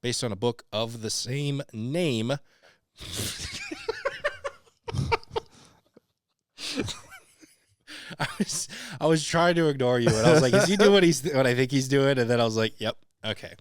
based on a book of the same name. I was trying to ignore you, and I was like, is he doing what I think he's doing? And then I was like, yep, okay.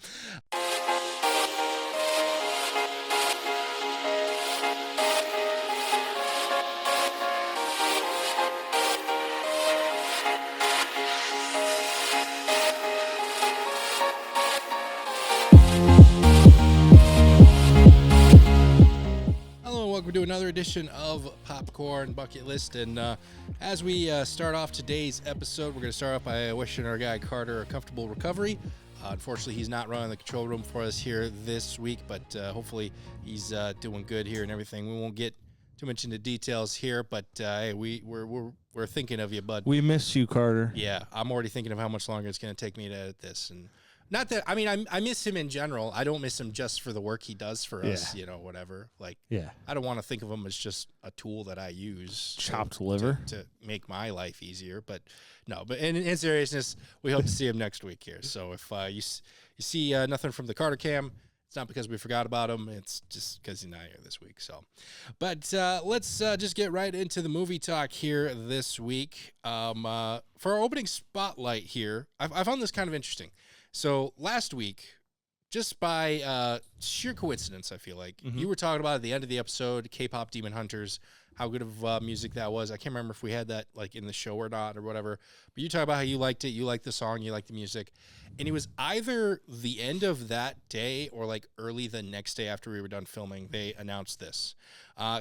Welcome to another edition of Popcorn Bucket List, and as we start off today's episode, we're going to start off by wishing our guy Carter a comfortable recovery. Unfortunately, he's not running the control room for us here this week, but hopefully he's doing good here and everything. We won't get too much into details here, but hey, we're thinking of you, bud. We miss you, Carter. Yeah, I'm already thinking of how much longer it's going to take me to edit this, and not that, I mean, I miss him in general. I don't miss him just for the work he does for us, whatever. Like, I don't want to think of him as just a tool that I use. Chopped liver. To make my life easier. But no, but in seriousness, we hope to see him next week here. So if you see nothing from the Carter cam, it's not because we forgot about him. It's just because he's not here this week. So, but let's just get right into the movie talk here this week. For our opening spotlight here, I found this kind of interesting. So last week, just by sheer coincidence, I feel like, you were talking about at the end of the episode, K-pop Demon Hunters, how good of music that was. I can't remember if we had that like in the show or not or whatever, but you talked about how you liked it, you liked the song, you liked the music, and it was either the end of that day or like early the next day after we were done filming, they announced this.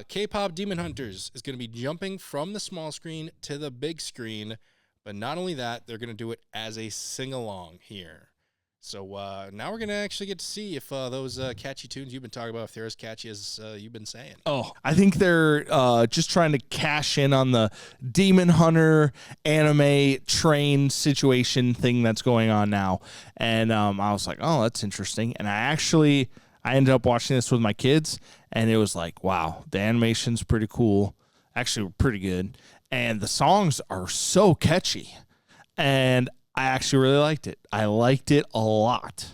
K-pop Demon Hunters is going to be jumping from the small screen to the big screen, but not only that, they're going to do it as a sing-along here. So now we're going to actually get to see if those catchy tunes you've been talking about, if they're as catchy as you've been saying. Oh, I think they're just trying to cash in on the Demon Hunter anime train situation thing that's going on now. And I was like, oh, that's interesting. And I ended up watching this with my kids, and it was like, wow, the animation's pretty cool. Actually, pretty good. And the songs are so catchy. And I actually really liked it. I liked it a lot.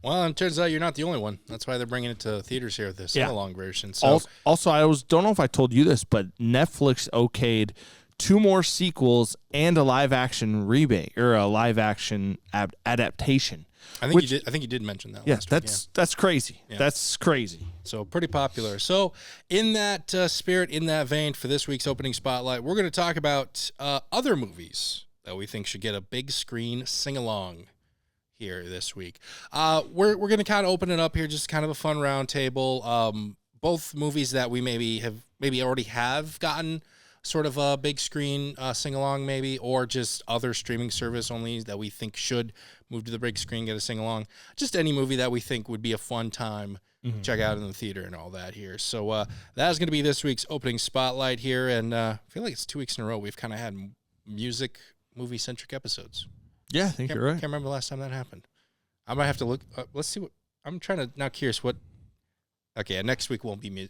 Well, it turns out you're not the only one. That's why they're bringing it to theaters here, the sing-along version. So also, don't know if I told you this, but Netflix okayed 2 more sequels and a live-action remake or a live-action adaptation. I think you did mention that. Yes, that's crazy. Yeah. That's crazy. So pretty popular. So in that spirit, in that vein, for this week's opening spotlight, we're going to talk about other movies that we think should get a big screen sing-along here this week. We're going to kind of open it up here, just kind of a fun round table. Both movies that we maybe already have gotten sort of a big screen sing-along maybe, or just other streaming service only that we think should move to the big screen, get a sing-along. Just any movie that we think would be a fun time check out in the theater and all that here. So that is going to be this week's opening spotlight here, and I feel like it's 2 weeks in a row we've kind of had movie-centric episodes. Yeah, I think you're right. Can't remember the last time that happened. I might have to look. Let's see what I'm trying to. Now, curious what. Okay, next week won't be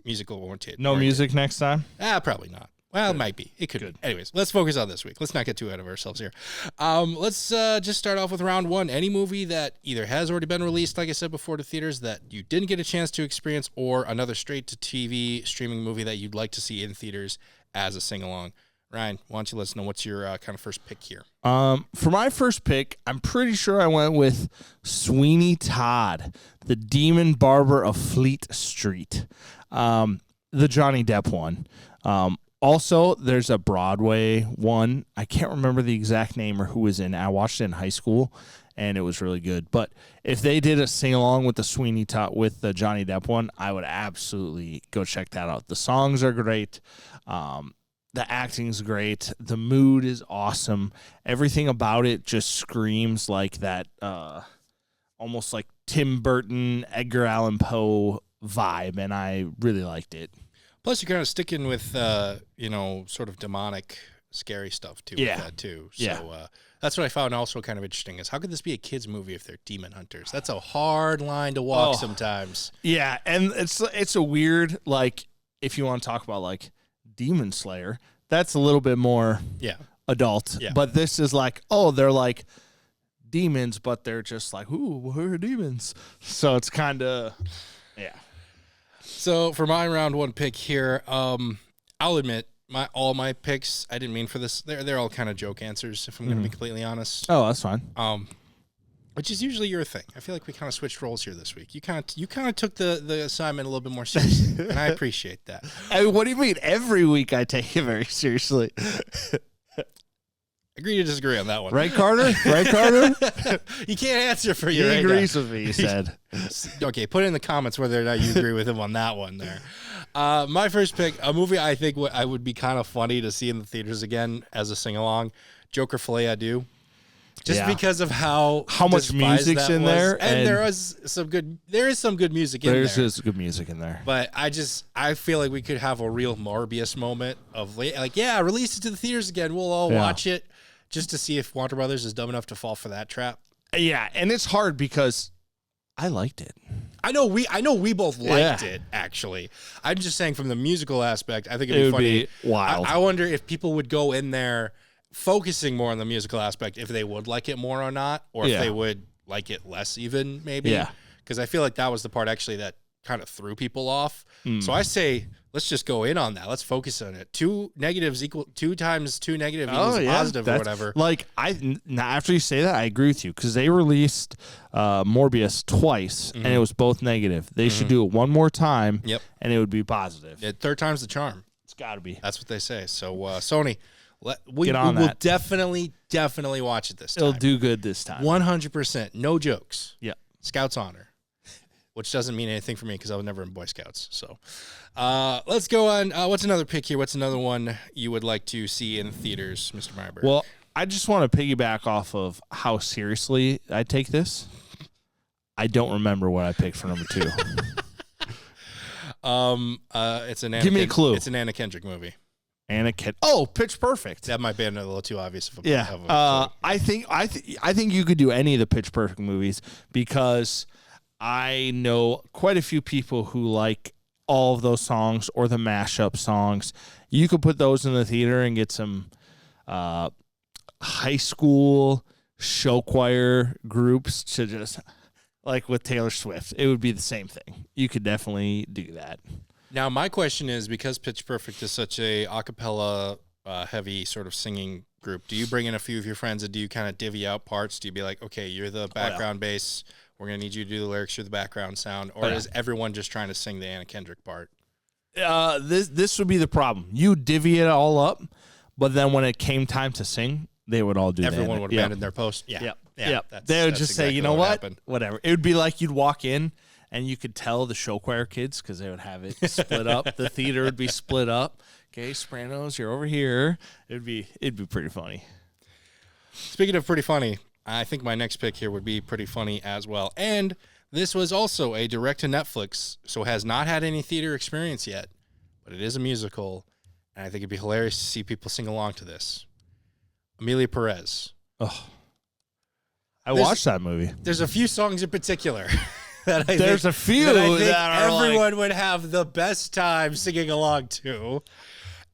musical warranted. No music next time. Probably not. Well, it might be. It could. Good. Anyways, let's focus on this week. Let's not get too ahead of ourselves here. Let's just start off with round one. Any movie that either has already been released, like I said before, to theaters that you didn't get a chance to experience, or another straight-to-TV streaming movie that you'd like to see in theaters as a sing-along. Ryan, why don't you let us know what's your kind of first pick here? For my first pick, I'm pretty sure I went with Sweeney Todd, the Demon Barber of Fleet Street, the Johnny Depp one. Also, there's a Broadway one. I can't remember the exact name or who was in it. I watched it in high school, and it was really good. But if they did a sing-along with the Sweeney Todd, with the Johnny Depp one, I would absolutely go check that out. The songs are great. The acting's great. The mood is awesome. Everything about it just screams like that, almost like Tim Burton, Edgar Allan Poe vibe, and I really liked it. Plus, you're kind of sticking with, sort of demonic, scary stuff, too, with that, too. So that's what I found also kind of interesting, is how could this be a kid's movie if they're demon hunters? That's a hard line to walk sometimes. Yeah, and it's a weird, like, if you want to talk about, like, Demon Slayer, that's a little bit more adult. Yeah. But this is like, they're like demons, but they're just like, ooh, we're demons. So it's kind of, yeah. So for my round one pick here, I'll admit all my picks, I didn't mean for this. They're all kind of joke answers, if I'm going to be completely honest. Oh, that's fine. Which is usually your thing. I feel like we kind of switched roles here this week. You kind of took the assignment a little bit more seriously, and I appreciate that. What do you mean? Every week I take it very seriously. Agree to disagree on that one. Right, Carter? Right, Carter? He can't answer for you. He agrees with me, he said. Okay, put in the comments whether or not you agree with him on that one there. My first pick, a movie I think I would be kind of funny to see in the theaters again as a sing-along, Joker Filet Adieu. Just because of how much music's in there, and there is some good music in there. There's good music in there. But I feel like we could have a real Morbius moment of like, yeah, release it to the theaters again. We'll all watch it just to see if Warner Brothers is dumb enough to fall for that trap. Yeah, and it's hard because I liked it. I know we both liked it, actually. I'm just saying from the musical aspect, I think it'd be funny. Be wild. I wonder if people would go in there focusing more on the musical aspect, if they would like it more or not, or if they would like it less even, maybe. Yeah. Because I feel like that was the part actually that kind of threw people off. So I say, let's just go in on that. Let's focus on it. 2 times 2 negative equals a positive or whatever. Like now after you say that, I agree with you because they released Morbius twice and it was both negative. They should do it one more time. And it would be positive. Yeah, 3rd time's the charm. It's got to be. That's what they say. So Sony, we will definitely watch it this time. It'll do good this time. 100%. No jokes. Yeah. Scouts honor. Which doesn't mean anything for me because I was never in Boy Scouts. So let's go on. What's another pick here? What's another one you would like to see in theaters, Mr. Meyerberg? Well, I just want to piggyback off of how seriously I take this. I don't remember what I picked for number 2. It's an Give me a clue. It's an Anna Kendrick movie. Pitch Perfect. That might be a little too obvious. I think you could do any of the Pitch Perfect movies because I know quite a few people who like all of those songs or the mashup songs. You could put those in the theater and get some high school show choir groups to just like with Taylor Swift. It would be the same thing. You could definitely do that. Now, my question is, because Pitch Perfect is such a cappella heavy sort of singing group, do you bring in a few of your friends and do you kind of divvy out parts? Do you be like, okay, you're the background bass, we're going to need you to do the lyrics, you're the background sound, or is everyone just trying to sing the Anna Kendrick part? This would be the problem. You divvy it all up, but then when it came time to sing, they would all do that. Everyone would abandon their post? Yeah. They would just say, you know what? Whatever. It would be like you'd walk in, and you could tell the show choir kids because they would have it split up. The theater would be split up. Okay, Sopranos, you're over here. It'd be pretty funny. Speaking of pretty funny, I think my next pick here would be pretty funny as well. And this was also a direct to Netflix, so has not had any theater experience yet, but it is a musical, and I think it'd be hilarious to see people sing along to this. Amelia Perez. Oh, I watched that movie. There's a few songs in particular. There's a few that everyone would have the best time singing along to.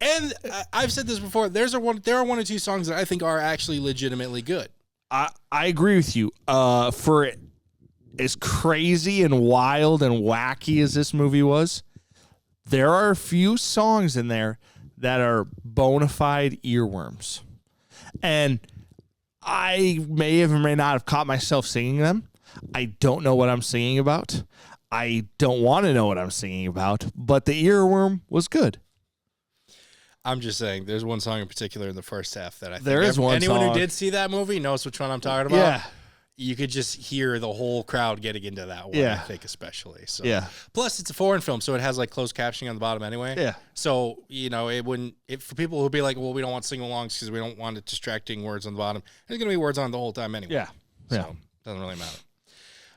And I've said this before. There are 1 or 2 songs that I think are actually legitimately good. I agree with you. For as crazy and wild and wacky as this movie was, there are a few songs in there that are bona fide earworms. And I may have or may not have caught myself singing them. I don't know what I'm singing about. I don't want to know what I'm singing about, but the earworm was good. I'm just saying, there's one song in particular in the first half that I think anyone who did see that movie knows which one I'm talking about. Yeah. You could just hear the whole crowd getting into that one, I think, especially. So. Yeah. Plus, it's a foreign film, so it has like closed captioning on the bottom anyway. Yeah. So, it wouldn't, for people who'd be like, well, we don't want sing-alongs because we don't want it distracting words on the bottom, there's going to be words on the whole time anyway. Yeah. So, it doesn't really matter.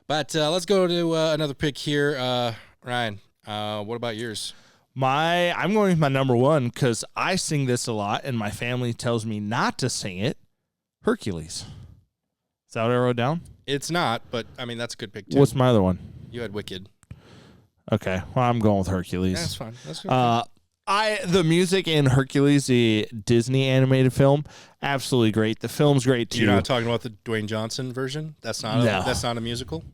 But let's go to another pick here. Ryan, what about yours? I'm going with my number 1 because I sing this a lot, and my family tells me not to sing it. Hercules. Is that what I wrote down? It's not, but, I mean, that's a good pick, too. What's my other one? You had Wicked. Okay. Well, I'm going with Hercules. Yeah, that's fine. That's good. The music in Hercules, the Disney animated film, absolutely great. The film's great too. You're not talking about the Dwayne Johnson version? That's not that's not a musical?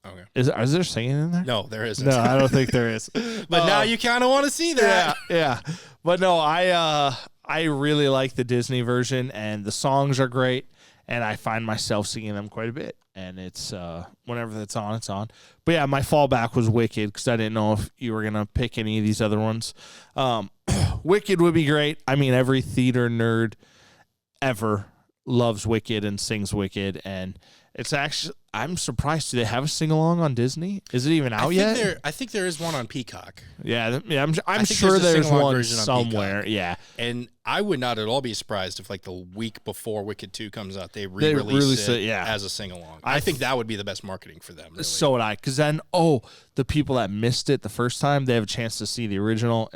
Okay. Is there singing in there? No, there isn't. No, I don't think there is. But now you kind of want to see that. Yeah. But no, I really like the Disney version, and the songs are great, and I find myself singing them quite a bit. And it's whenever that's on, it's on. But yeah, my fallback was Wicked because I didn't know if you were gonna pick any of these other ones. Wicked would be great. I mean, every theater nerd ever loves Wicked and sings Wicked, and it's actually, I'm surprised. Do they have a sing along on Disney? Is it even out yet? I think there is one on Peacock. Yeah. I'm sure there's one somewhere. Peacock. Yeah, and I would not at all be surprised if, like, the week before Wicked 2 comes out, they re-release it as a sing along. I think that would be the best marketing for them. Really. So would I, because then the people that missed it the first time, they have a chance to see the original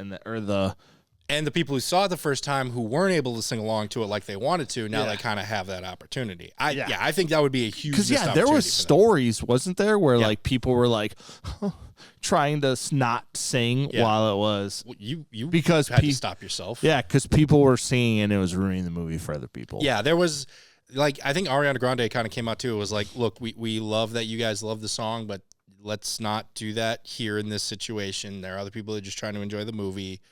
and the people who saw it the first time who weren't able to sing along to it like they wanted to, now they kind of have that opportunity. I think that would be a huge missed opportunity. Because there was stories, wasn't there, where like people were like trying to not sing while it was. Well, you because had to stop yourself. Yeah, because people were singing and it was ruining the movie for other people. Yeah, there was, like, I think Ariana Grande kind of came out too. It was like, look, we love that you guys love the song, but let's not do that here in this situation. There are other people that are just trying to enjoy the movie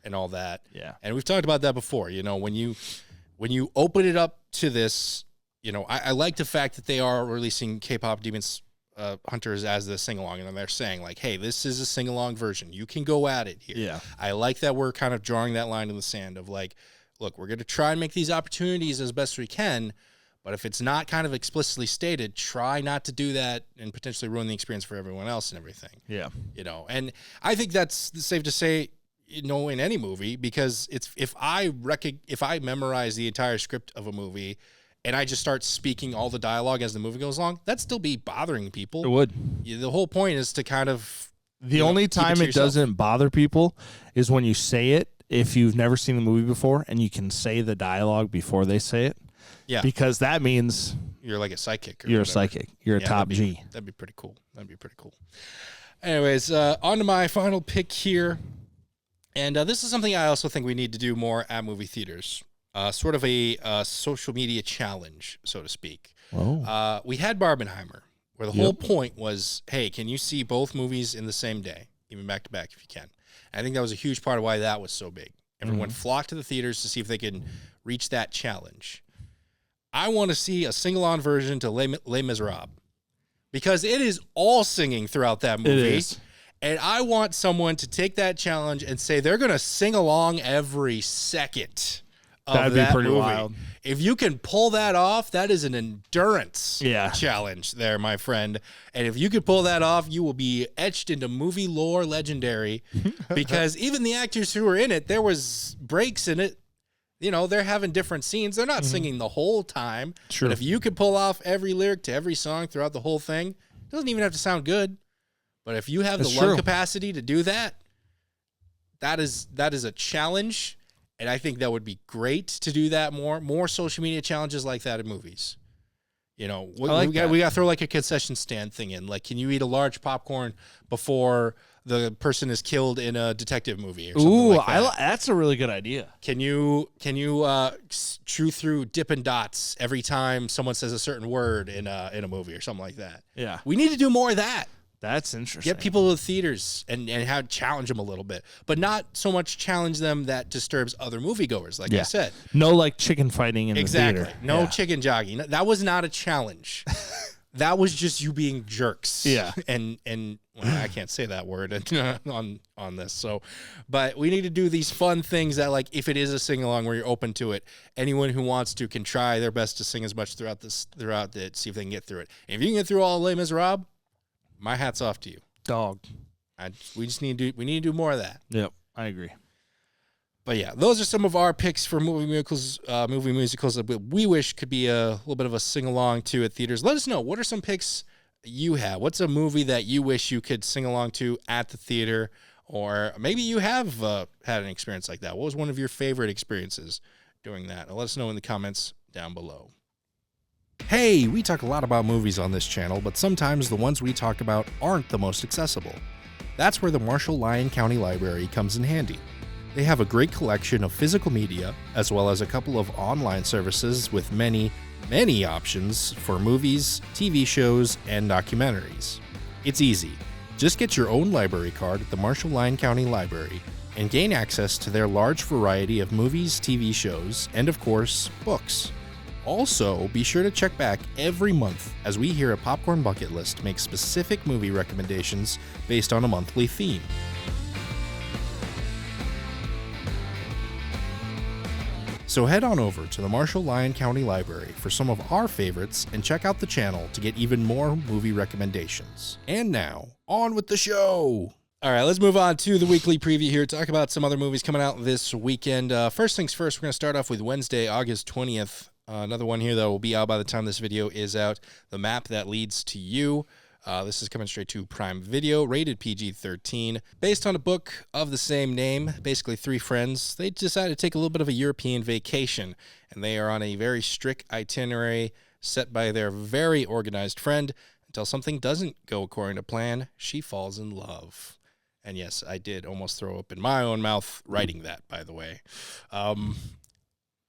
and all that. Yeah. And we've talked about that before. You know, when you open it up to this, you know, I like the fact that they are releasing K-pop Demons Hunters as the sing-along, and they're saying, like, hey, this is a sing-along version. You can go at it here. Yeah. I like that we're kind of drawing that line in the sand of, like, look, we're going to try and make these opportunities as best we can, but if it's not kind of explicitly stated, try not to do that and potentially ruin the experience for everyone else and everything. Yeah. You know, and I think that's safe to say, you know, in any movie, because it's if I memorize the entire script of a movie and I just start speaking all the dialogue as the movie goes along, that'd still be bothering people. It would. The whole point is to kind of the only time it doesn't bother people is when you say it if you've never seen the movie before and you can say the dialogue before they say it. Yeah. Because that means you're like a psychic. You're a psychic. You're a top G. That'd be pretty cool. Anyways, on to my final pick here. And this is something I also think we need to do more at movie theaters. Sort of a social media challenge, so to speak. Oh. We had Barbenheimer, where the whole point was, hey, can you see both movies in the same day, even back to back if you can? And I think that was a huge part of why that was so big. Everyone flocked to the theaters to see if they can reach that challenge. I want to see a sing-along version to Les Miserables, because it is all singing throughout that movie. It is. And I want someone to take that challenge and say they're going to sing along every second of That'd be pretty movie. wild. If you can pull that off, that is an endurance challenge there, my friend. And if you could pull that off, you will be etched into movie lore legendary, because even the actors who were in it, there was breaks in it. You know, they're having different scenes. They're not singing the whole time. True. But if you could pull off every lyric to every song throughout the whole thing, it doesn't even have to sound good. But if you have the lung capacity to do that, that is a challenge, and I think that would be great to do that more social media challenges like that in movies. You know, we got to throw like a concession stand thing in. Like, can you eat a large popcorn before the person is killed in a detective movie or something like that? That's a really good idea. Can you chew through Dippin' Dots every time someone says a certain word in a movie or something like that? Yeah. We need to do more of that. That's interesting. Get people to the theaters and challenge them a little bit, but not so much challenge them that disturbs other moviegoers, like I said. No, like chicken fighting in the theater. No chicken jogging. That was not a challenge. That was just you being jerks. Yeah. And well, I can't say that word on this. So, but we need to do these fun things that, like, if it is a sing along where you're open to it, anyone who wants to can try their best to sing as much throughout it, see if they can get through it. And if you can get through all Les Miserables, my hat's off to you, dog. We need to do more of that. Yep, I agree. But yeah, those are some of our picks for movie musicals that we wish could be a little bit of a sing along to at theaters. Let us know, what are some picks you have? What's a movie that you wish you could sing along to at the theater, or maybe you have had an experience like that? What was one of your favorite experiences doing that? And let us know in the comments down below. Hey, we talk a lot about movies on this channel, but sometimes the ones we talk about aren't the most accessible. That's where the Marshall Lyon County Library comes in handy. They have a great collection of physical media, as well as a couple of online services with many, many options for movies, TV shows, and documentaries. It's easy. Just get your own library card at the Marshall-Lyon County Library and gain access to their large variety of movies, TV shows, and of course, books. Also, be sure to check back every month as we here at Popcorn Bucket List make specific movie recommendations based on a monthly theme. So head on over to the Marshall-Lyon County Library for some of our favorites and check out the channel to get even more movie recommendations. And now, on with the show! All right, let's move on to the weekly preview here, talk about some other movies coming out this weekend. First things first, we're going to start off with Wednesday, August 20th. Another one here that will be out by the time this video is out, The Map That Leads to You. This is coming straight to Prime Video, rated PG-13. Based on a book of the same name, basically three friends, they decided to take a little bit of a European vacation, and they are on a very strict itinerary set by their very organized friend. Until something doesn't go according to plan, she falls in love. And yes, I did almost throw up in my own mouth writing that, by the way.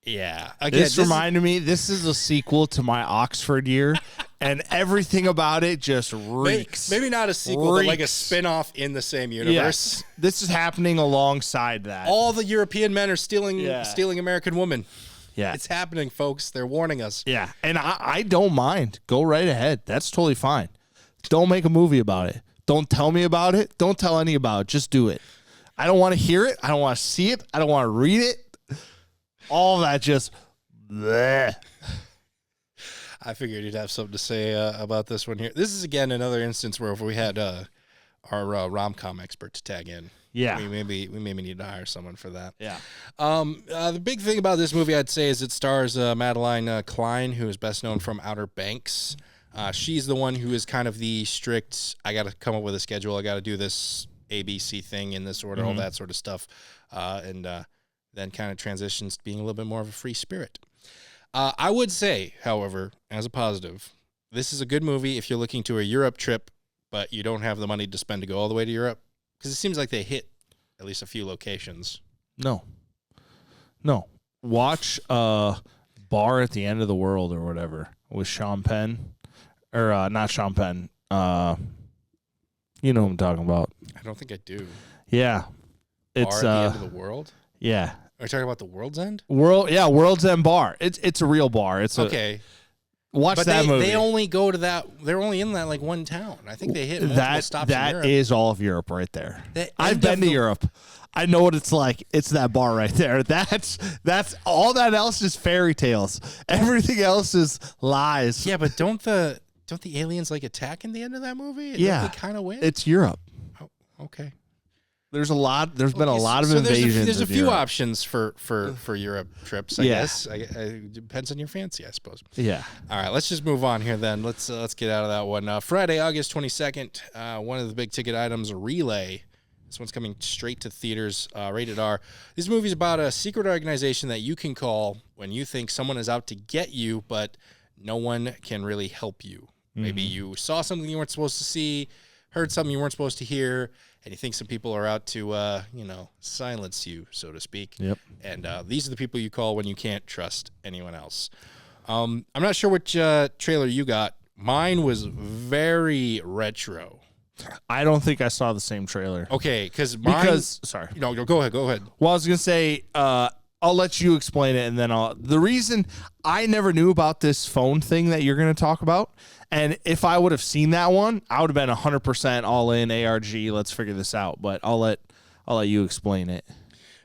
Yeah. Again, this reminded me, this is a sequel to my Oxford year, and everything about it just reeks. Maybe not a sequel, but like a spin-off in the same universe. Yes. This is happening alongside that. All the European men are stealing American women. Yeah. It's happening, folks. They're warning us. Yeah, and I don't mind. Go right ahead. That's totally fine. Don't make a movie about it. Don't tell me about it. Don't tell any about it. Just do it. I don't want to hear it. I don't want to see it. I don't want to read it. All that just bleh. I figured you'd have something to say about this one here. This is, again, another instance where if we had our rom-com expert to tag in. Yeah. We maybe need to hire someone for that. Yeah. The big thing about this movie, I'd say, is it stars Madeline Klein, who is best known from Outer Banks. She's the one who is kind of the strict, I got to come up with a schedule, I got to do this ABC thing in this order, all that sort of stuff, and then kind of transitions to being a little bit more of a free spirit. I would say, however, as a positive, this is a good movie if you're looking to a Europe trip, but you don't have the money to spend to go all the way to Europe, because it seems like they hit at least a few locations. No. Watch Bar at the End of the World or whatever with Sean Penn. Or not Sean Penn. You know what I'm talking about. I don't think I do. Yeah. It's Bar at the End of the World? Yeah. Are you talking about the World's End? World's End Bar. It's a real bar. Okay. Watch that movie. They only go to that. They're only in that like one town. I think they hit multiple stops in Europe. That is all of Europe right there. I've been to Europe. I know what it's like. It's that bar right there. That's all. That else is fairy tales. Everything else is lies. Yeah, but don't the aliens like attack in the end of that movie? Yeah, don't they kind of win. It's Europe. Oh, okay. There's been a lot of invasions. There's a few Europe. options for Europe trips. I guess. It depends on your fancy, I suppose. Yeah. All right, let's just move on here then. Let's get out of that one. Friday, August 22nd. One of the big ticket items, Relay. This one's coming straight to theaters, rated R. This movie's about a secret organization that you can call when you think someone is out to get you, but no one can really help you. Maybe you saw something you weren't supposed to see, heard something you weren't supposed to hear, and you think some people are out to, silence you, so to speak. Yep. And these are the people you call when you can't trust anyone else. I'm not sure which trailer you got. Mine was very retro. I don't think I saw the same trailer. Okay, sorry. No, go ahead. Well, I was gonna say, I'll let you explain it, and then the reason I never knew about this phone thing that you're gonna talk about, and if I would have seen that one, I would have been 100% all in ARG. Let's figure this out. But I'll let you explain it.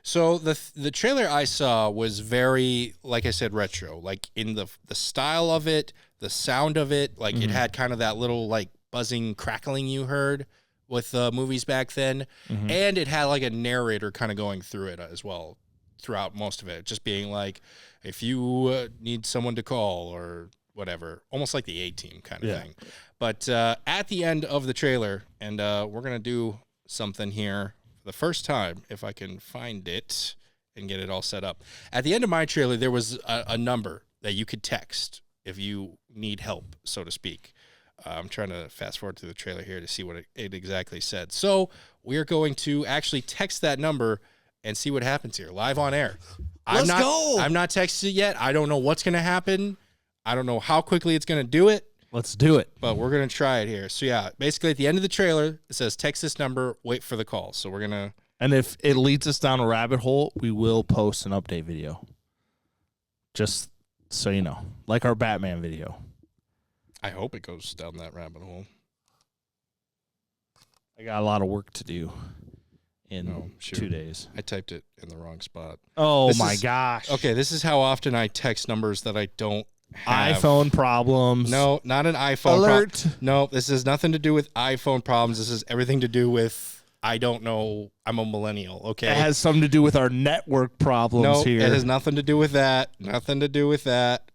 So the trailer I saw was very, like I said, retro. Like in the style of it, the sound of it, like it had kind of that little like buzzing, crackling you heard with movies back then, and it had like a narrator kind of going through it as well throughout most of it, just being like, if you need someone to call or whatever, almost like the A-Team kind of thing. But at the end of the trailer, and we're gonna do something here for the first time, if I can find it and get it all set up. At the end of my trailer, there was a number that you could text if you need help, so to speak. I'm trying to fast forward to the trailer here to see what it exactly said. So we're going to actually text that number and see what happens here live on air. Let's go. I'm not texted yet. I don't know what's going to happen. I don't know how quickly it's going to do it. Let's do it. But we're going to try it here. So, yeah, basically at the end of the trailer, it says text this number, wait for the call. So we're going to. And if it leads us down a rabbit hole, we will post an update video. Just so you know. Like our Batman video. I hope it goes down that rabbit hole. I got a lot of work to do in 2 days. I typed it in the wrong spot. Oh, my gosh. Okay, this is how often I text numbers that I don't have. iPhone problems. No, not an iPhone alert. No, this has nothing to do with iPhone problems. This is everything to do with, I don't know, I'm a millennial, okay? It has something to do with our network problems here. No, it has nothing to do with that. Nothing to do with that.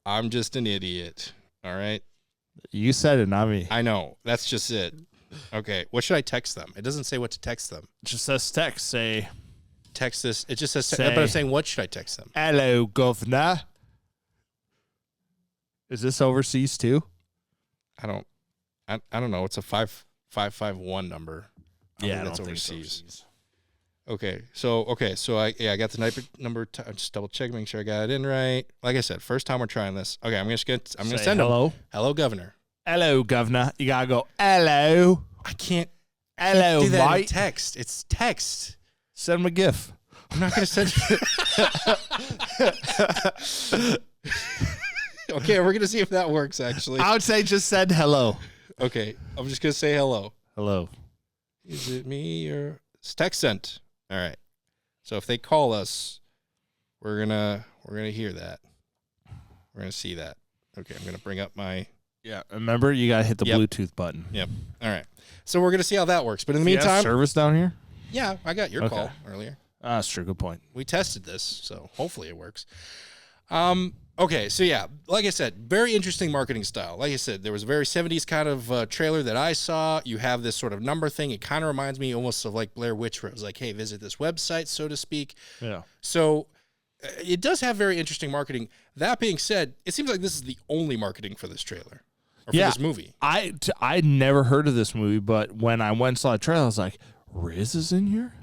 I'm just an idiot, all right? You said it, not me. I know. That's just it. Okay, what should I text them? It doesn't say what to text them. It just says text. Say, text this. It just says, say, but I'm saying, what should I text them? Hello, governor. Is this overseas too? I don't know. It's a 5551 number. Yeah, that's overseas. Okay, so I got the number. I'm just double checking, make sure I got it in right. Like I said, first time we're trying this. Okay, I'm gonna send hello. them. Hello, governor. Hello, governor. You gotta go. Hello. I can't. Hello, do that in mate. text. It's text. Send him a GIF. I'm not gonna send. Okay, we're gonna see if that works. Actually, I would say just send hello. Okay, I'm just gonna say hello. Hello. Is it me or it's text sent? All right. So if they call us, we're gonna hear that. We're gonna see that. Okay, I'm gonna bring up my. Yeah, remember you gotta hit the Bluetooth button. Yep. All right. So we're gonna see how that works. But in the Do you have meantime, service down here. yeah, I got your call earlier. That's true. Good point. We tested this, so hopefully it works. Okay, so yeah, like I said, very interesting marketing style. Like I said, there was a very 70s kind of trailer that I saw. You have this sort of number thing. It kind of reminds me almost of like Blair Witch, where it was like, hey, visit this website, so to speak. Yeah. So it does have very interesting marketing. That being said, it seems like this is the only marketing for this trailer or for this movie. I'd never heard of this movie, but when I went and saw the trailer, I was like, Riz is in here?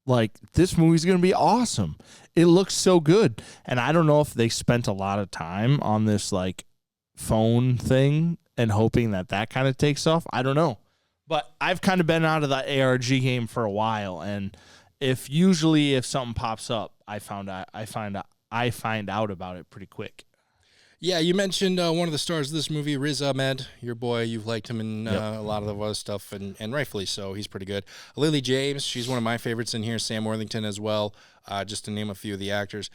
Like, this movie's going to be awesome. It looks so good. And I don't know if they spent a lot of time on this, like, phone thing and hoping that kind of takes off. I don't know. But I've kind of been out of the ARG game for a while. And if something pops up, I find out about it pretty quick. Yeah, you mentioned one of the stars of this movie, Riz Ahmed, your boy. You've liked him in a lot of the other stuff, and rightfully so. He's pretty good. Lily James, she's one of my favorites in here. Sam Worthington as well, just to name a few of the actors.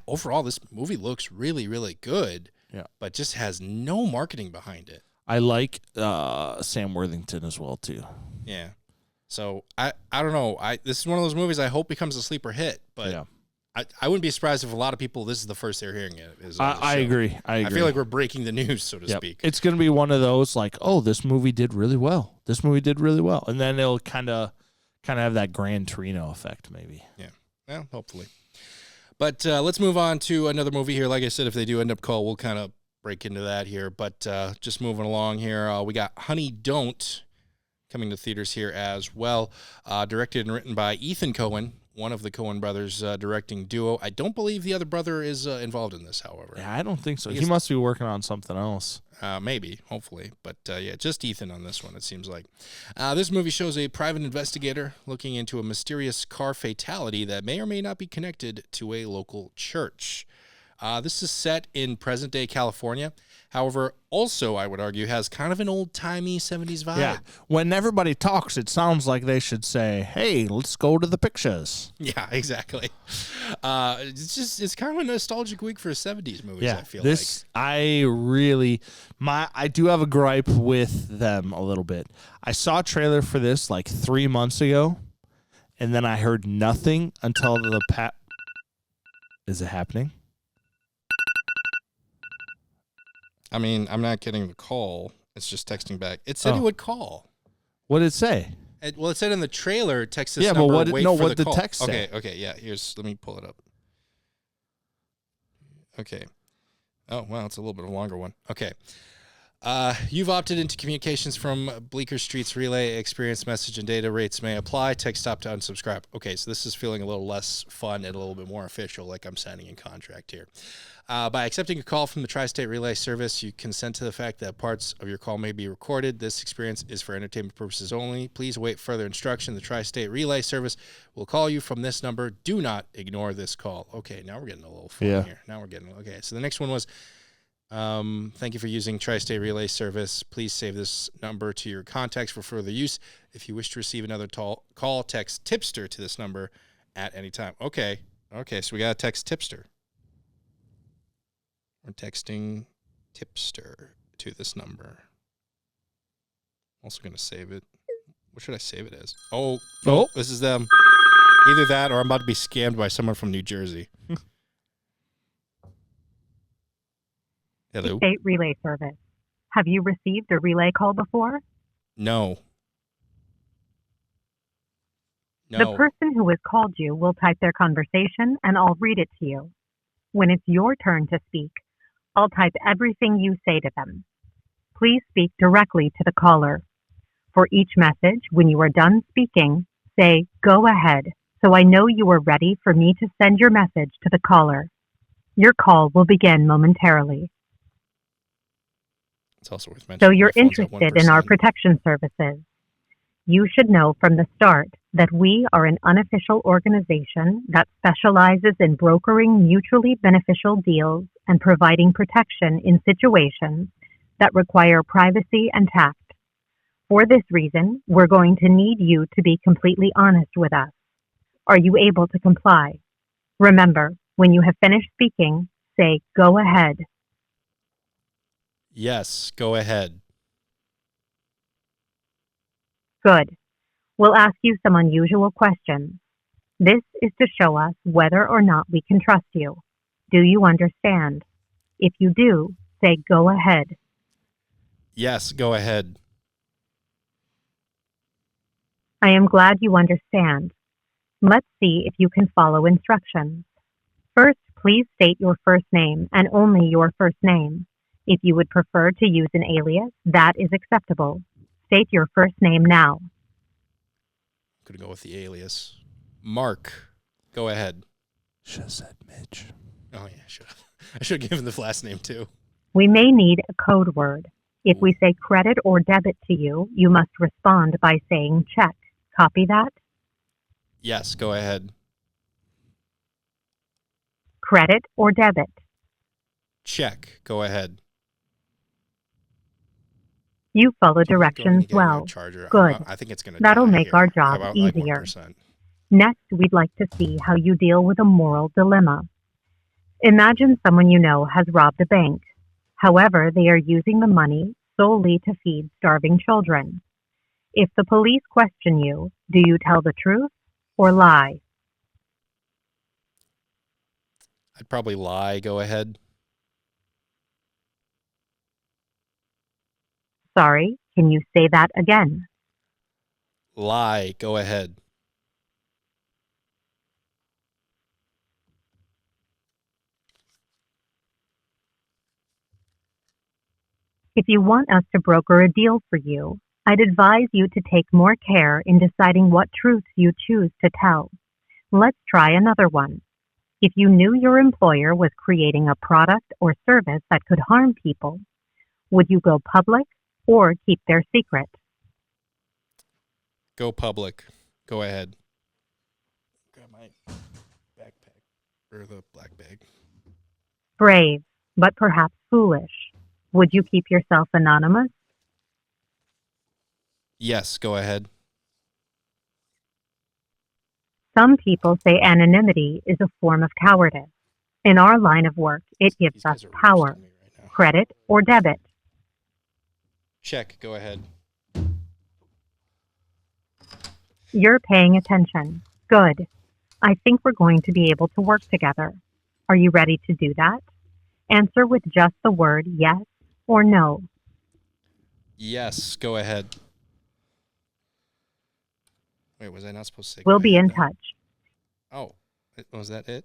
Overall, this movie looks really, really good, but just has no marketing behind it. I like Sam Worthington as well, too. Yeah. So, I don't know. This is one of those movies I hope becomes a sleeper hit, but I wouldn't be surprised if a lot of people, this is the first they're hearing it. I agree. I feel like we're breaking the news, so to speak. It's going to be one of those like, oh, this movie did really well. This movie did really well. And then it'll kind of have that Gran Torino effect maybe. Yeah. Well, hopefully. But let's move on to another movie here. Like I said, if they do end up call, we'll kind of break into that here. But just moving along here, we got Honey Don't coming to theaters here as well. Directed and written by Ethan Coen, one of the Coen brothers directing duo. I don't believe the other brother is involved in this, however. Yeah, I don't think so. He must be working on something else. Maybe, hopefully. But just Ethan on this one, it seems like. This movie shows a private investigator looking into a mysterious car fatality that may or may not be connected to a local church. This is set in present-day California. However, also, I would argue, has kind of an old-timey 70s vibe. Yeah. When everybody talks, it sounds like they should say, hey, let's go to the pictures. Yeah, exactly. It's kind of a nostalgic week for 70s movies, I feel I do have a gripe with them a little bit. I saw a trailer for this like 3 months ago, and then I heard nothing until Is it happening? I mean, I'm not getting the call. It's just texting back. It said he would call. What did it say? It said in the trailer, text this number, but what did the call. text say? Okay, yeah. Let me pull it up. Okay. Oh, wow, it's a little bit of a longer one. Okay. You've opted into communications from Bleecker Street's relay. Experience message and data rates may apply. Text stop to unsubscribe. Okay, so this is feeling a little less fun and a little bit more official, like I'm signing a contract here. By accepting a call from the Tri-State Relay Service, you consent to the fact that parts of your call may be recorded. This experience is for entertainment purposes only. Please await further instruction. The Tri-State Relay Service will call you from this number. Do not ignore this call. Okay, now we're getting a little fun here. Now we're getting, okay, so the next one was, thank you for using Tri-State Relay Service. Please save this number to your contacts for further use. If you wish to receive another call, text tipster to this number at any time. Okay, so we got to text tipster. We're texting tipster to this number. I'm also going to save it. What should I save it as? Oh, this is them. Either that or I'm about to be scammed by someone from New Jersey. Hello? State Relay Service. Have you received a relay call before? No. The person who has called you will type their conversation and I'll read it to you. When it's your turn to speak, I'll type everything you say to them. Please speak directly to the caller. For each message, when you are done speaking, say, "Go ahead," so I know you are ready for me to send your message to the caller. Your call will begin momentarily. It's also worth mentioning. So you're interested in our protection services. You should know from the start that we are an unofficial organization that specializes in brokering mutually beneficial deals and providing protection in situations that require privacy and tact. For this reason, we're going to need you to be completely honest with us. Are you able to comply? Remember, when you have finished speaking, say, "Go ahead." Yes, go ahead. Good. We'll ask you some unusual questions. This is to show us whether or not we can trust you. Do you understand? If you do, say, "Go ahead." Yes, go ahead. I am glad you understand. Let's see if you can follow instructions. First, please state your first name and only your first name. If you would prefer to use an alias, that is acceptable. State your first name now. I'm going to go with the alias. Mark, go ahead. Should have said Mitch. Oh, yeah, should have. I should have given the last name, too. We may need a code word. If we say credit or debit to you, you must respond by saying check. Copy that? Yes, go ahead. Credit or debit? Check, go ahead. You follow directions well. Good. I think it's going to That'll make our job easier. Next, we'd like to see how you deal with a moral dilemma. Imagine someone you know has robbed a bank. However, they are using the money solely to feed starving children. If the police question you, do you tell the truth or lie? I'd probably lie. Go ahead. Sorry, can you say that again? Lie. Go ahead. If you want us to broker a deal for you, I'd advise you to take more care in deciding what truths you choose to tell. Let's try another one. If you knew your employer was creating a product or service that could harm people, would you go public or keep their secret? Go public. Go ahead. Grab my backpack or the black bag. Brave, but perhaps foolish. Would you keep yourself anonymous? Yes, go ahead. Some people say anonymity is a form of cowardice. In our line of work, it gives us power, credit, or debit. Check, go ahead. You're paying attention. Good. I think we're going to be able to work together. Are you ready to do that? Answer with just the word yes or no. Yes, go ahead. Wait, was I not supposed to say? We'll be in touch. Oh, was that it?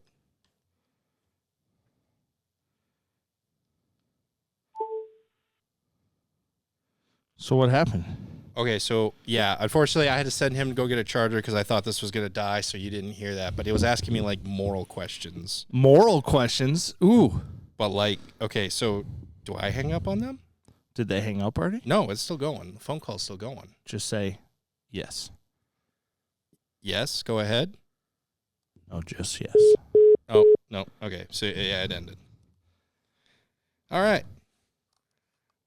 So what happened? Okay, so yeah, unfortunately, I had to send him to go get a charger because I thought this was gonna die. So you didn't hear that, but it was asking me like moral questions. Moral questions. Ooh. But like, okay, so do I hang up on them? Did they hang up already? No, it's still going. The phone call's still going. Just say yes. Yes, go ahead. No, just yes. Oh, no. Okay, so yeah, it ended. All right.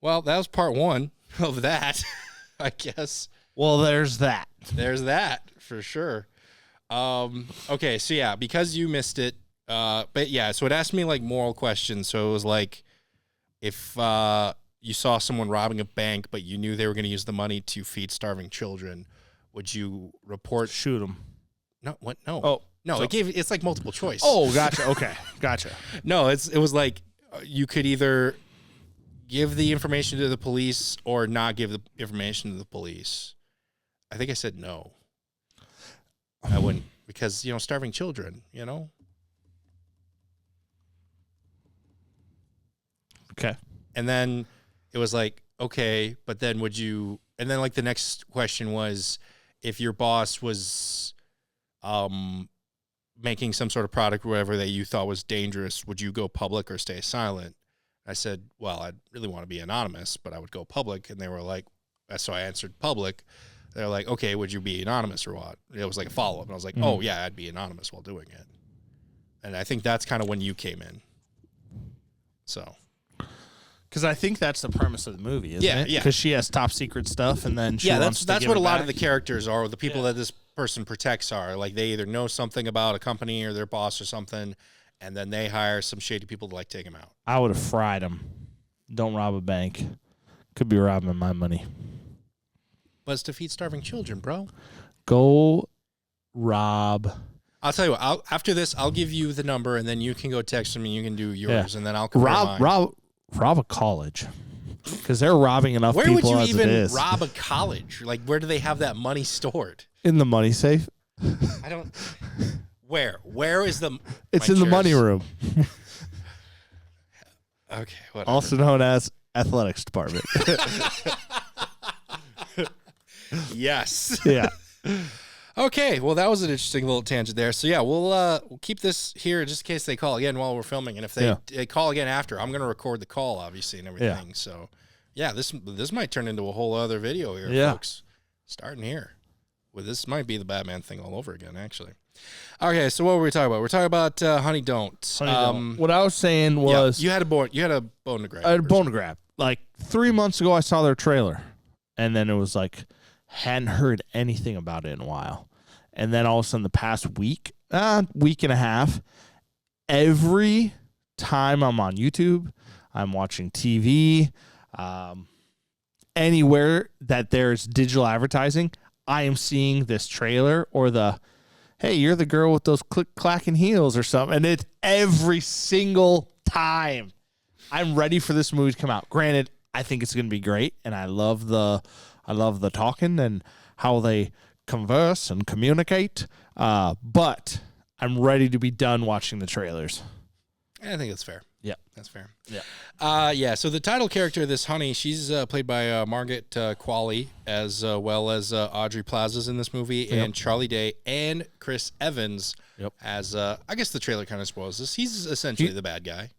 Well, that was part one of that, I guess. Well, there's that. There's that for sure. Okay, so yeah, because you missed it, but yeah, so it asked me like moral questions. So it was like, if you saw someone robbing a bank, but you knew they were going to use the money to feed starving children, would you report? Shoot them. No, what? No. Oh, no. so- It's like multiple choice. Oh, gotcha. Okay, gotcha. No, it was like you could either give the information to the police or not give the information to the police. I think I said no. I wouldn't, because, starving children, Okay. And then it was like, okay, but then and then like the next question was, if your boss was making some sort of product or whatever that you thought was dangerous, would you go public or stay silent? I said, well, I'd really want to be anonymous, but I would go public. And they were like, so I answered public. They're like, okay, would you be anonymous or what? It was like a follow-up. And I was like, oh, yeah, I'd be anonymous while doing it. And I think that's kind of when you came in. So. Because I think that's the premise of the movie, isn't it? Yeah. Because she has top secret stuff, and then she wants that's to what give a it lot back. of the characters are. The people that this person protects are like, they either know something about a company or their boss or something, and then they hire some shady people to like take them out. I would have fried him. Don't rob a bank. Could be robbing my money. But it's to feed starving children, bro. Go rob. I'll tell you what. After this, I'll give you the number, and then you can go text them, and you can do yours, and then I'll compare mine. Rob a college, because they're robbing enough Where people would as you it even is. rob a college? Like, where do they have that money stored? In the money safe. I don't. Where? Where is the? It's in the money room, Okay. Whatever. also known as athletics department. Yes. Yeah. Okay, well, that was an interesting little tangent there. So yeah, we'll keep this here just in case they call again while we're filming, and if they call again after, I'm going to record the call, obviously, and everything. Yeah. So yeah, this might turn into a whole other video here, folks. Starting here, this might be the Batman thing all over again, actually. Okay, so what were we talking about? We're talking about Honey Don't. What I was saying was you had a bone to grab. I had a bone to grab. Like 3 months ago, I saw their trailer, and then it was like hadn't heard anything about it in a while. And then all of a sudden, the past week and a half, every time I'm on YouTube, I'm watching TV, anywhere that there's digital advertising, I am seeing this trailer or hey, you're the girl with those click-clacking heels or something. And it's every single time. I'm ready for this movie to come out. Granted, I think it's going to be great, and I love the talking and how they converse and communicate, but I'm ready to be done watching the trailers. I think that's fair. Yeah, that's fair. Yeah. So the title character of this Honey, she's played by Margaret Qualley, as well as Audrey Plaza's in this movie, and Charlie Day and Chris Evans. As I guess the trailer kind of spoils this. He's essentially the bad guy.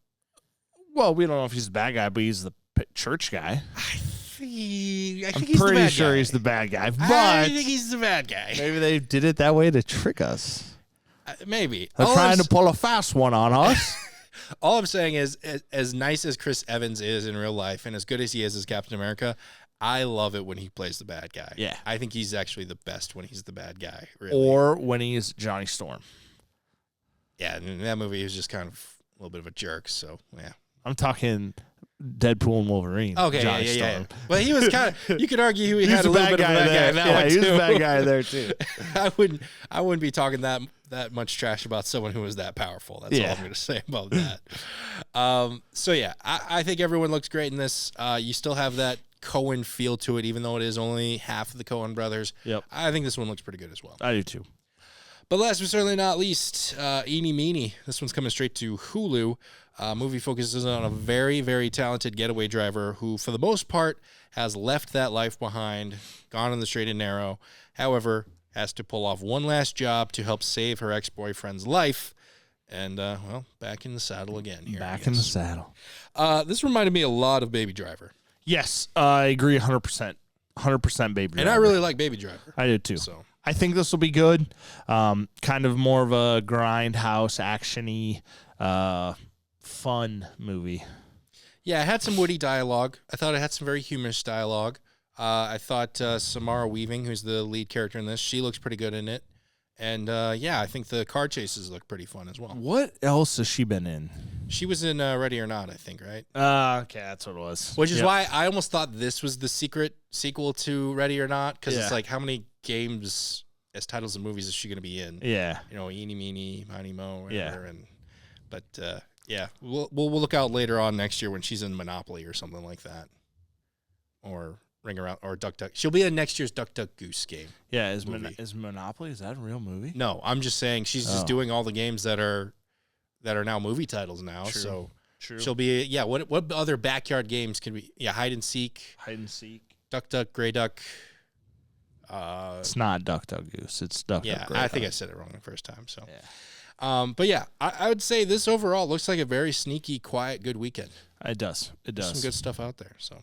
Well, we don't know if he's the bad guy, but he's the church guy. I'm pretty sure he's the bad guy, but I think he's the bad guy. Maybe they did it that way to trick us. Maybe they're trying to pull a fast one on us. All I'm saying is, as nice as Chris Evans is in real life, and as good as he is as Captain America, I love it when he plays the bad guy. Yeah, I think he's actually the best when he's the bad guy. Really. Or when he's Johnny Storm. Yeah, and in that movie, he was just kind of a little bit of a jerk. So yeah, I'm talking Deadpool and Wolverine. Okay, Johnny yeah. Storm. Well, he was kind of. You could argue he had a little bit of a bad guy in that one too. He was a bad guy there too. I wouldn't be talking that much trash about someone who was that powerful. That's all I'm going to say about that. So yeah, I think everyone looks great in this. You still have that Coen feel to it, even though it is only half of the Coen brothers. Yep. I think this one looks pretty good as well. I do too. But last but certainly not least, Eeny Meeny. This one's coming straight to Hulu. Movie focuses on a very, very talented getaway driver who, for the most part, has left that life behind, gone on the straight and narrow. However, has to pull off one last job to help save her ex-boyfriend's life. And, back in the saddle again here. Back in the saddle. This reminded me a lot of Baby Driver. Yes, I agree 100%. 100% Baby Driver. And I really like Baby Driver. I did too. So I think this will be good. Kind of more of a grindhouse, action-y, fun movie. yeah, it had some witty dialogue. I thought it had some very humorous dialogue. I thought Samara Weaving, who's the lead character in this, she looks pretty good in it. And, I think the car chases look pretty fun as well. What else has she been in? She was in Ready or Not, I think, right? Okay, that's what it was. Which is why I almost thought this was the secret sequel to Ready or Not, because it's like, how many games as titles of movies is she going to be in? Yeah. You know, Eeny, Meeny, Miny, Mo, whatever. Yeah. But we'll look out later on next year when she's in Monopoly or something like that. Or Ring Around, or Duck Duck. She'll be in next year's Duck Duck Goose game. Yeah, is Monopoly, is that a real movie? No, I'm just saying she's just doing all the games that are now movie titles now. True. So True. she'll be what other backyard games can be? Yeah, hide and seek, Duck Duck, Gray Duck. It's not Duck Duck Goose. It's Duck Duck Gray I Duck. think I said it wrong the first time. So but yeah, I would say this overall looks like a very sneaky, quiet, good weekend. It does. There's some good stuff out there. So.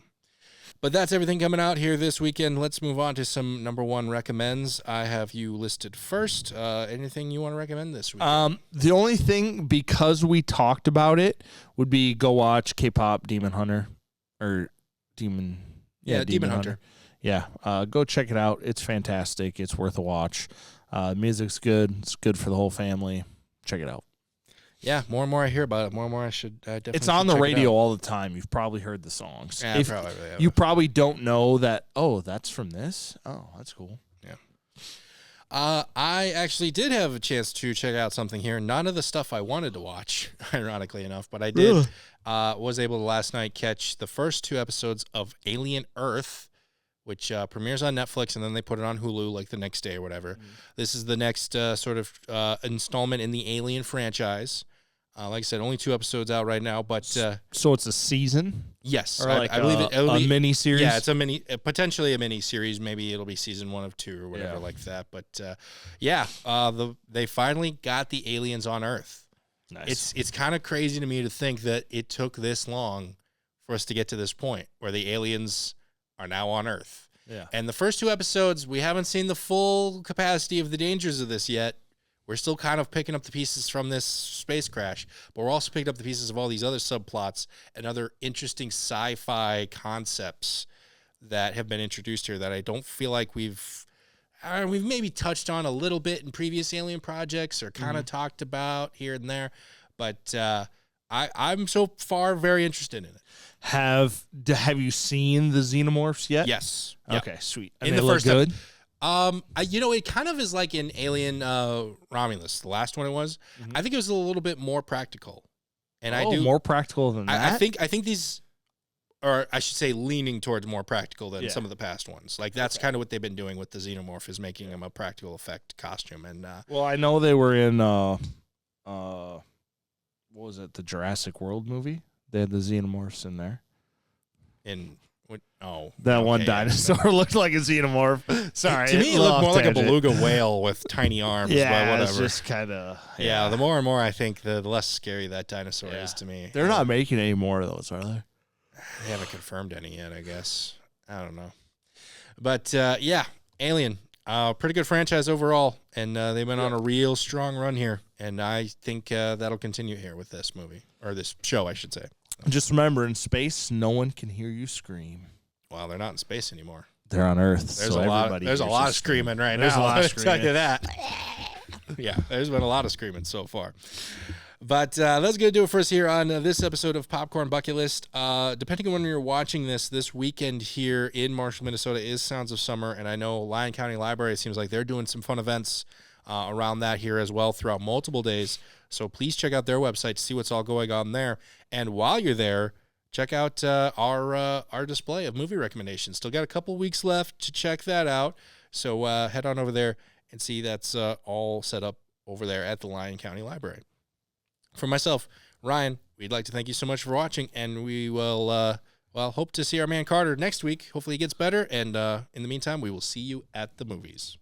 But that's everything coming out here this weekend. Let's move on to some number one recommends. I have you listed first. Anything you want to recommend this week? The only thing, because we talked about it, would be go watch K-pop Demon Hunter or Demon. Yeah, Demon Hunter. Yeah, go check it out. It's fantastic. It's worth a watch. Music's good. It's good for the whole family. Check it out. Yeah, more and more I hear about it, more and more I should definitely. It's on the radio all the time. You've probably heard the songs. Yeah, probably. You probably don't know that. Oh, that's from this. Oh, that's cool. Yeah. I actually did have a chance to check out something here. None of the stuff I wanted to watch, ironically enough, but I did. Was able to last night catch the first 2 episodes of Alien Earth, which premieres on Netflix, and then they put it on Hulu like the next day or whatever. Mm-hmm. This is the next sort of installment in the Alien franchise. Like I said, only 2 episodes out right now, but so it's a season. Yes, or like I believe it'll be a mini series. Yeah, it's a potentially a mini series. Maybe it'll be season 1 of 2 or whatever like that. But they finally got the aliens on Earth. Nice. It's kind of crazy to me to think that it took this long for us to get to this point where the aliens are now on Earth. Yeah. And the first 2 episodes, we haven't seen the full capacity of the dangers of this yet. We're still kind of picking up the pieces from this space crash, but we're also picking up the pieces of all these other subplots and other interesting sci-fi concepts that have been introduced here that I don't feel like we've maybe touched on a little bit in previous Alien projects or kind of talked about here and there. But I'm so far very interested in it. Have you seen the Xenomorphs yet? Yes. Okay, sweet. And in they the look first good. It kind of is like in Alien Romulus, the last one it was. Mm-hmm. I think it was a little bit more practical. And more practical than that. I think these, or I should say, leaning towards more practical than some of the past ones. Like that's kind of what they've been doing with the Xenomorph, is making them a practical effect costume. And well, I know they were in what was it, the Jurassic World movie? They had the Xenomorphs in there. One dinosaur looked like a xenomorph. Sorry, to me it looked more like a beluga whale with tiny arms. Yeah, but whatever. It's just kind of. Yeah, the more and more I think, the less scary that dinosaur is to me. They're not making any more of those, are they? They haven't confirmed any yet, I guess. I don't know, but Alien, pretty good franchise overall, and they've been on a real strong run here, and I think that'll continue here with this movie, or this show, I should say. Just remember, in space, no one can hear you scream. Well, they're not in space anymore. They're on Earth. There's a lot of screaming right now. There's a lot of screaming. I'll tell you that. Yeah, there's been a lot of screaming so far. But that's going to do it for us here on this episode of Popcorn Bucket List. Depending on when you're watching this weekend here in Marshall, Minnesota is Sounds of Summer, and I know Lyon County Library, it seems like they're doing some fun events around that here as well throughout multiple days. So please check out their website to see what's all going on there. And while you're there, check out our display of movie recommendations. Still got a couple weeks left to check that out. So head on over there and see that's all set up over there at the Lyon County Library. For myself, Ryan, we'd like to thank you so much for watching, and we will hope to see our man Carter next week. Hopefully he gets better, and in the meantime, we will see you at the movies.